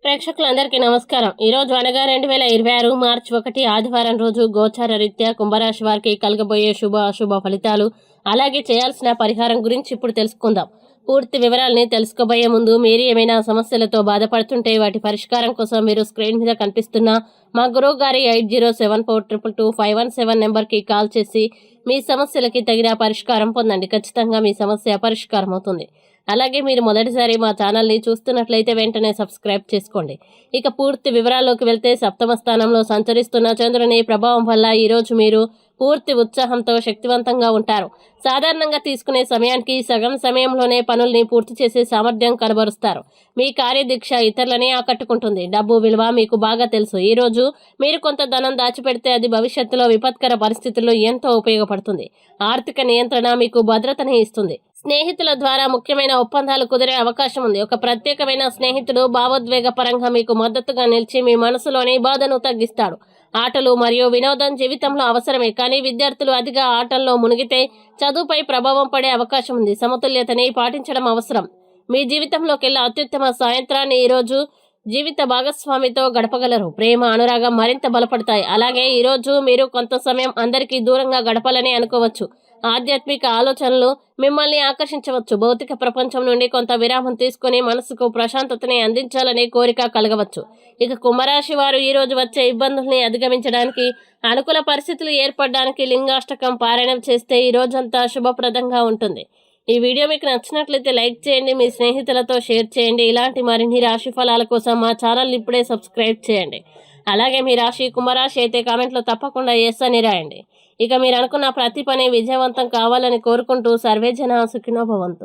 ప్రేక్షకులందరికీ నమస్కారం. ఈ రోజు అనగా 2026 మార్చి 1 ఆదివారం రోజు గోచార రీత్యా కుంభరాశి వారికి కలగబోయే శుభ అశుభ ఫలితాలు, అలాగే చేయాల్సిన పరిహారం గురించి ఇప్పుడు తెలుసుకుందాం. పూర్తి వివరాలని తెలుసుకోబోయే ముందు మీరు ఏమైనా సమస్యలతో బాధపడుతుంటే వాటి పరిష్కారం కోసం మీరు స్క్రీన్ మీద కనిపిస్తున్న మా గురువు గారి 8074222517 నెంబర్కి కాల్ చేసి మీ సమస్యలకి తగిన పరిష్కారం పొందండి. ఖచ్చితంగా మీ సమస్య పరిష్కారం అవుతుంది. అలాగే మీరు మొదటిసారి మా ఛానల్ని చూస్తున్నట్లయితే వెంటనే సబ్స్క్రైబ్ చేసుకోండి. ఇక పూర్తి వివరాల్లోకి వెళ్తే, సప్తమ స్థానంలో సంచరిస్తున్న చంద్రుని ప్రభావం వల్ల ఈరోజు మీరు పూర్తి ఉత్సాహంతో శక్తివంతంగా ఉంటారు. సాధారణంగా తీసుకునే సమయానికి సగం సమయంలోనే పనుల్ని పూర్తి చేసే సామర్థ్యం కనబరుస్తారు. మీ కార్యదీక్ష ఇతరులని ఆకట్టుకుంటుంది. డబ్బు విలువ మీకు బాగా తెలుసు. ఈరోజు మీరు కొంత ధనం దాచిపెడితే అది భవిష్యత్తులో విపత్కర పరిస్థితుల్లో ఎంతో ఉపయోగపడుతుంది. ఆర్థిక నియంత్రణ మీకు భద్రతని ఇస్తుంది. స్నేహితుల ద్వారా ముఖ్యమైన ఒప్పందాలు కుదిరే అవకాశం ఉంది. ఒక ప్రత్యేకమైన స్నేహితుడు భావోద్వేగ పరంగా మీకు మద్దతుగా నిలిచి మీ మనసులోని బాధను తగ్గిస్తాడు. ఆటలు మరియు వినోదం జీవితంలో అవసరమే, కానీ విద్యార్థులు అధిక ఆటల్లో మునిగితే చదువుపై ప్రభావం పడే అవకాశం ఉంది. సమతుల్యతని పాటించడం అవసరం. మీ జీవితంలోకెల్లా అత్యుత్తమ సాయంత్రాన్ని ఈరోజు జీవిత భాగస్వామితో గడపగలరు. ప్రేమ అనురాగం మరింత బలపడతాయి. అలాగే ఈరోజు మీరు కొంత సమయం అందరికీ దూరంగా గడపాలని అనుకోవచ్చు. ఆధ్యాత్మిక ఆలోచనలు మిమ్మల్ని ఆకర్షించవచ్చు. భౌతిక ప్రపంచం నుండి కొంత విరామం తీసుకుని మనసుకు ప్రశాంతతని అందించాలనే కోరిక కలగవచ్చు. ఇక కుంభరాశి వారు ఈరోజు వచ్చే ఇబ్బందుల్ని అధిగమించడానికి, అనుకూల పరిస్థితులు ఏర్పడడానికి లింగాష్టకం పారాయణం చేస్తే ఈ రోజంతా శుభప్రదంగా ఉంటుంది. ఈ వీడియో మీకు నచ్చినట్లయితే లైక్ చేయండి, మీ స్నేహితులతో షేర్ చేయండి. ఇలాంటి మరిన్ని రాశి ఫలాల కోసం మా ఛానల్ ఇప్పుడే సబ్స్క్రైబ్ చేయండి. అలాగే మీ రాశి కుంభరాశి అయితే కామెంట్లో తప్పకుండా ఎస్ అని రాయండి. ఇక మీరు అనుకున్న ప్రతి పని విజయవంతం కావాలని కోరుకుంటూ సర్వేజన సుఖినో భవంతు.